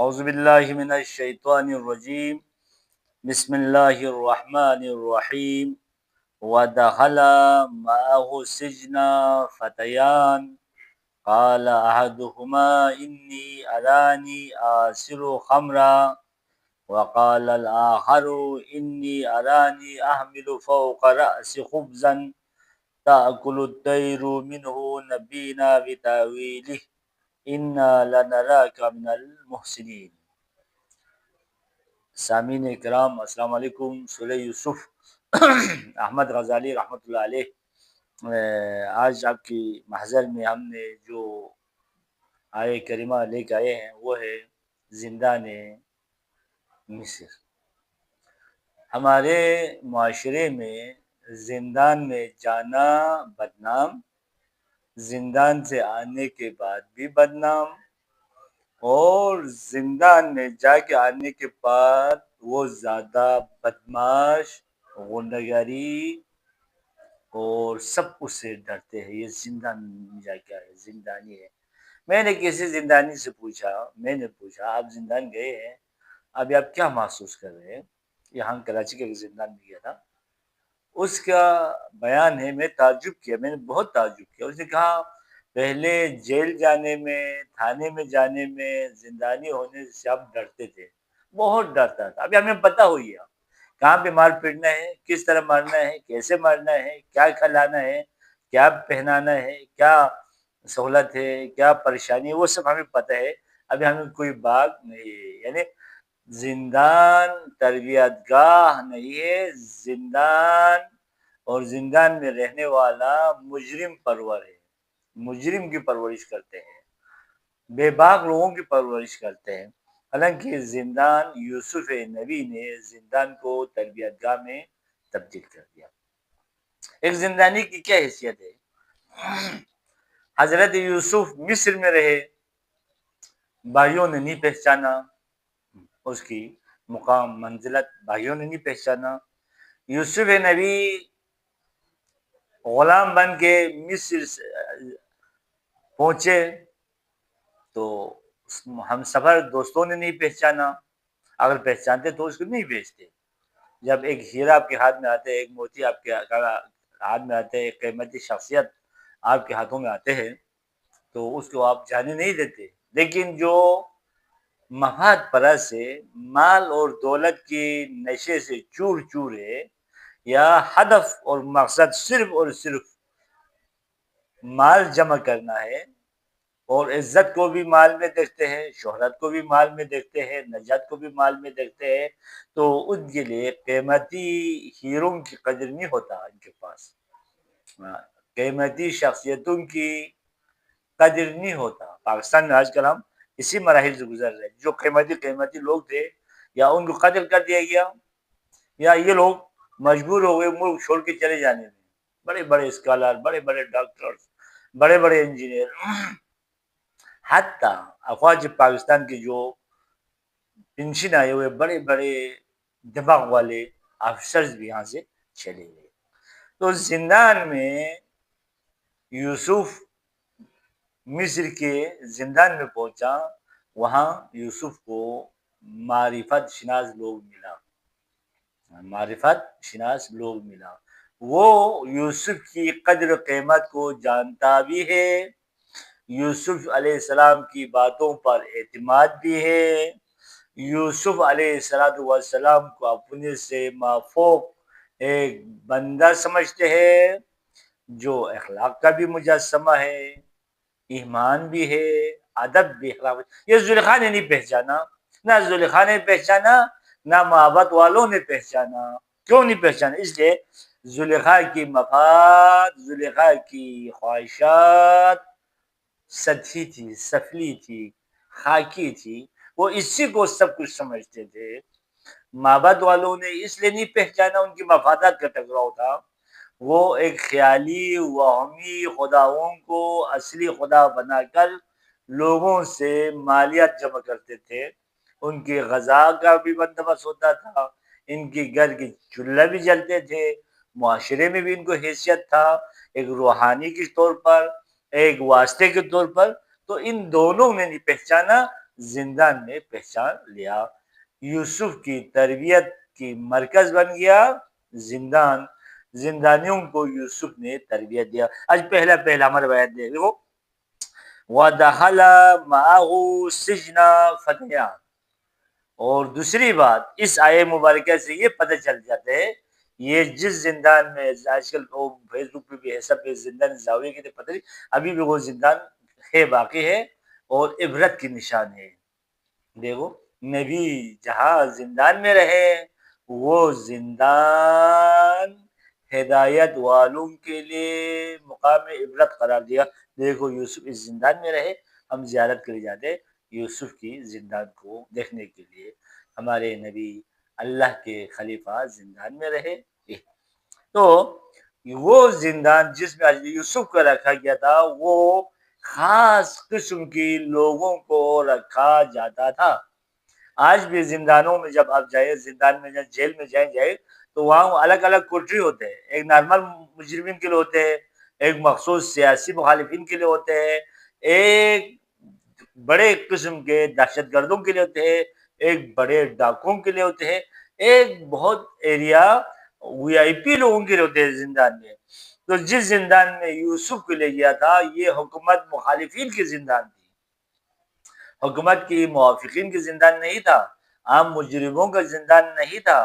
اعوذ باللہ من الشیطان الرجیم بسم اللہ الرحمن الرحیم ودخل معه السجن فتیان قال احدهما انی ارانی آسر خمرا وقال الآخر انی ارانی احمل فوق رأس خبزا تأکل الطیر منه نبینا بتاویلہ انا لنراک من المحسنین۔ سامعین کرام السلام علیکم۔ سورہ یوسف احمد غزالی رحمۃ اللہ علیہ آج آپ کی محضر میں ہم نے جو آیہ کریمہ لے کے آئے ہیں وہ ہے زندان مصر۔ ہمارے معاشرے میں زندان میں جانا بدنام، زندان سے آنے کے بعد بھی بدنام، اور زندان میں جا کے آنے کے بعد وہ زیادہ بدماش، غنڈہگری اور سب کچھ سے ڈرتے ہیں۔ یہ زندان میں جا کے آئے، زندانی ہے۔ میں نے کسی زندانی سے پوچھا، آپ زندان گئے ہیں، ابھی آپ کیا محسوس کر رہے ہیں؟ یہاں کراچی کے زندان میں گیا تھا، اس کا بیان ہے، میں تعجب کیا، میں نے بہت تعجب کیا۔ اس نے کہا پہلے جیل جانے میں، تھانے میں جانے میں، زندانی ہونے سے ہم ڈرتے تھے، بہت ڈرتا تھا۔ ابھی ہمیں پتہ ہو گیا کہاں پہ مار پیٹنا ہے، کس طرح مارنا ہے، کیسے مارنا ہے، کیا کھلانا ہے، کیا پہنانا ہے، کیا سہولت ہے، کیا پریشانی ہے، وہ سب ہمیں پتہ ہے۔ ابھی ہمیں کوئی بات نہیں ہے، یعنی زندان تربیت گاہ نہیں ہے، زندان اور زندان میں رہنے والا مجرم پرور ہے، مجرم کی پرورش کرتے ہیں، بے باک لوگوں کی پرورش کرتے ہیں۔ حالانکہ زندان، یوسف نبی نے زندان کو تربیت گاہ میں تبدیل کر دیا۔ ایک زندانی کی کیا حیثیت ہے؟ حضرت یوسف مصر میں رہے، بھائیوں نے نہیں پہچانا، اس کی مقام منزلت بھائیوں نے نہیں پہچانا۔ یوسف نبی غلام بن کے مصر پہنچے تو ہم سفر دوستوں نے نہیں پہچانا، اگر پہچانتے تو اس کو نہیں بھیجتے۔ جب ایک ہیرا آپ کے ہاتھ میں آتے ہے، ایک موتی آپ کے ہاتھ میں آتے ہے، ایک قیمتی شخصیت آپ کے ہاتھوں میں آتے ہیں تو اس کو آپ جانے نہیں دیتے۔ لیکن جو مفاد پرست ہے، مال اور دولت کی نشے سے چور چور ہے، یا ہدف اور مقصد صرف اور صرف مال جمع کرنا ہے، اور عزت کو بھی مال میں دیکھتے ہیں، شہرت کو بھی مال میں دیکھتے ہیں، نجات کو بھی مال میں دیکھتے ہیں، تو ان کے لیے قیمتی ہیروں کی قدر نہیں ہوتا ان کے پاس، قیمتی شخصیتوں کی قدر نہیں ہوتا۔ پاکستان میں آج کل ہم اسی مراحل سے گزر رہے ہیں۔ جو قیمتی لوگ تھے، یا ان کو قتل کر دیا گیا، یا یہ لوگ مجبور ہو گئے ملک چھوڑ کے چلے جانے میں۔ بڑے بڑے اسکالر، بڑے بڑے ڈاکٹرز، بڑے بڑے انجینئر، حتیٰ افواج پاکستان کے جو پنشن آئے ہوئے بڑے بڑے دماغ والے آفیسرز بھی یہاں سے چلے گئے۔ تو زندان میں یوسف مصر کے زندان میں پہنچا، وہاں یوسف کو معرفت شناس لوگ ملا، وہ یوسف کی قدر قیمت کو جانتا بھی ہے، یوسف علیہ السلام کی باتوں پر اعتماد بھی ہے، یوسف علیہ السلام کو اپنے سے مافوق ایک بندہ سمجھتے ہیں، جو اخلاق کا بھی مجسمہ ہے، ایمان بھی ہے، ادب بھی، اخلاق بھی۔ یہ زلیخا نے نہیں پہچانا، نہ زلیخا نے پہچانا، نہ محبت والوں نے پہچانا۔ کیوں نہیں پہچانا؟ اس لیے زلیخا کی مفاد، زلیخا کی خواہشات سطحی تھی، سفلی تھی، خاکی تھی، وہ اسی کو سب کچھ سمجھتے تھے۔ محبت والوں نے اس لیے نہیں پہچانا، ان کی مفادات کا ٹکراؤ تھا۔ وہ ایک خیالی وہمی خداؤں کو اصلی خدا بنا کر لوگوں سے مالیات جمع کرتے تھے، ان کی غذا کا بھی بندوبست ہوتا تھا، ان کی گھر کی چولہے بھی جلتے تھے، معاشرے میں بھی ان کو حیثیت تھا، ایک روحانی کے طور پر، ایک واسطے کے طور پر۔ تو ان دونوں نے نہیں پہچانا، زندان میں پہچان لیا۔ یوسف کی تربیت کی مرکز بن گیا زندان، زندانیوں کو یوسف نے تربیت دیا۔ آج پہلا ہمارے بیان دے دیکھو، وَدَخَلَ مَعَهُ سِجْنَ فَتَيَانِ، اور دوسری بات اس آیے مبارکہ سے یہ پتہ چل جاتا ہے، یہ جس زندان میں آج کل وہ فیس بک پہ بھی ہے، سب پہ زندان زاویے کی پتہ نہیں، ابھی بھی وہ زندان ہے، باقی ہے اور عبرت کی نشان ہے۔ دیکھو نبی جہاں زندان میں رہے وہ زندان ہدایت والوں کے لیے مقام عبرت قرار دیا۔ دیکھو یوسف اس زندان میں رہے، ہم زیارت کے لیے جاتے یوسف کی زندان کو دیکھنے کے لیے، ہمارے نبی اللہ کے خلیفہ زندان میں رہے۔ تو وہ زندان جس میں یوسف کو رکھا گیا تھا وہ خاص قسم کی لوگوں کو رکھا جاتا تھا۔ آج بھی زندانوں میں جب آپ جائیں، زندان میں جیل میں جائیں تو وہاں الگ الگ کوٹری ہوتے ہیں، ایک نارمل مجرمین کے لیے ہوتے ہیں، ایک مخصوص سیاسی مخالفین کے لیے ہوتے ہیں، ایک بڑے قسم کے دہشت گردوں کے لیے ہوتے ہیں، ایک بڑے ڈاکوؤں کے لیے ہوتے ہیں، ایک بہت ایریا وی آئی پی لوگوں کے لیے ہوتے ہیں زندان میں۔ تو جس زندان میں یوسف کو لے گیا تھا یہ حکومت مخالفین کی زندان تھی، حکومت کی موافقین کی زندان نہیں تھا، عام مجرموں کا زندان نہیں تھا،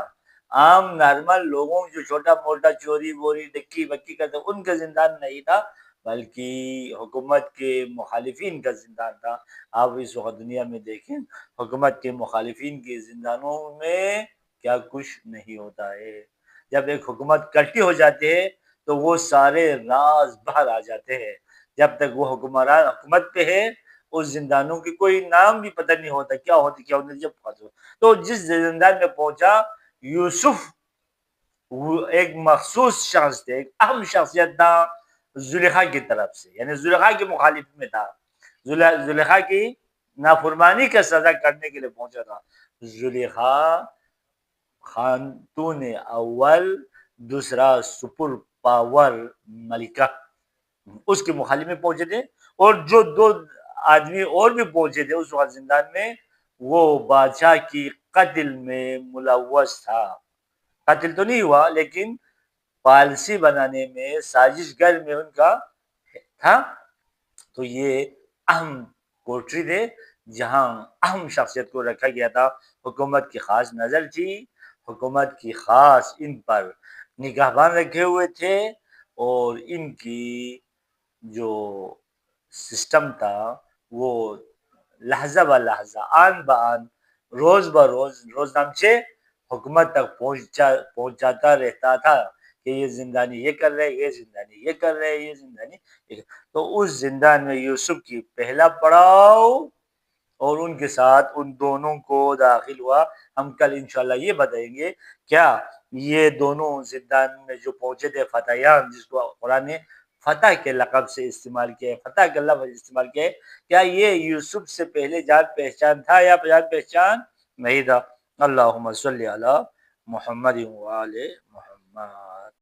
عام نارمل لوگوں جو چھوٹا موٹا چوری ووری ڈکی بکی کرتے ان کا زندان نہیں تھا، بلکہ حکومت کے مخالفین کا زندان تھا۔ آپ اس وقت دنیا میں دیکھیں حکومت کے مخالفین کے زندانوں میں کیا کچھ نہیں ہوتا ہے۔ جب ایک حکومت کلٹی ہو جاتے ہے تو وہ سارے راز باہر آ جاتے ہیں، جب تک وہ حکمران حکومت پہ ہے اس زندانوں کی کوئی نام بھی پتہ نہیں ہوتا کیا ہوتی جب تو جس زندان میں پہنچا یوسف وہ ایک مخصوص شخص تھے، ایک اہم شخصیت تھا زلیخا کی طرف سے، یعنی زلیخا کے مخالف میں تھا، زلیخا کی نافرمانی کا سزا کرنے کے لیے پہنچا تھا۔ زلیخا خاتون اول، دوسرا سپر پاور ملکہ، اس کے مخالف میں پہنچے تھے، اور جو دو آدمی اور بھی پہنچے تھے اس وقت زندان میں وہ بادشاہ کی قتل میں ملوث تھا، قتل تو نہیں ہوا لیکن پالیسی بنانے میں سازش گر میں ان کا تھا۔ تو یہ اہم کوٹری تھے جہاں اہم شخصیت کو رکھا گیا تھا، حکومت کی خاص نظر تھی، حکومت کی خاص ان پر نگہبان رکھے ہوئے تھے، اور ان کی جو سسٹم تھا وہ لحظہ بہ لحظہ آن بآن روز بروز روزنامچے حکومت تک پہنچاتا رہتا تھا کہ یہ زندانی یہ کر رہے، یہ زندانی یہ کر رہے، یہ زندانی یہ کر۔ تو اس زندان میں یوسف کی پہلا پڑاؤ اور ان کے ساتھ ان دونوں کو داخل ہوا۔ ہم کل انشاءاللہ یہ بتائیں گے کیا یہ دونوں زندان میں جو پہنچے تھے فتیان، جس کو قرآن نے فتح کے لقب سے استعمال کیا ہے، فتح کا لفظ استعمال کیا ہے، کیا یہ یوسف سے پہلے جان پہچان تھا یا جان پہچان نہیں تھا؟ اللہم صلی علی محمد وآل محمد۔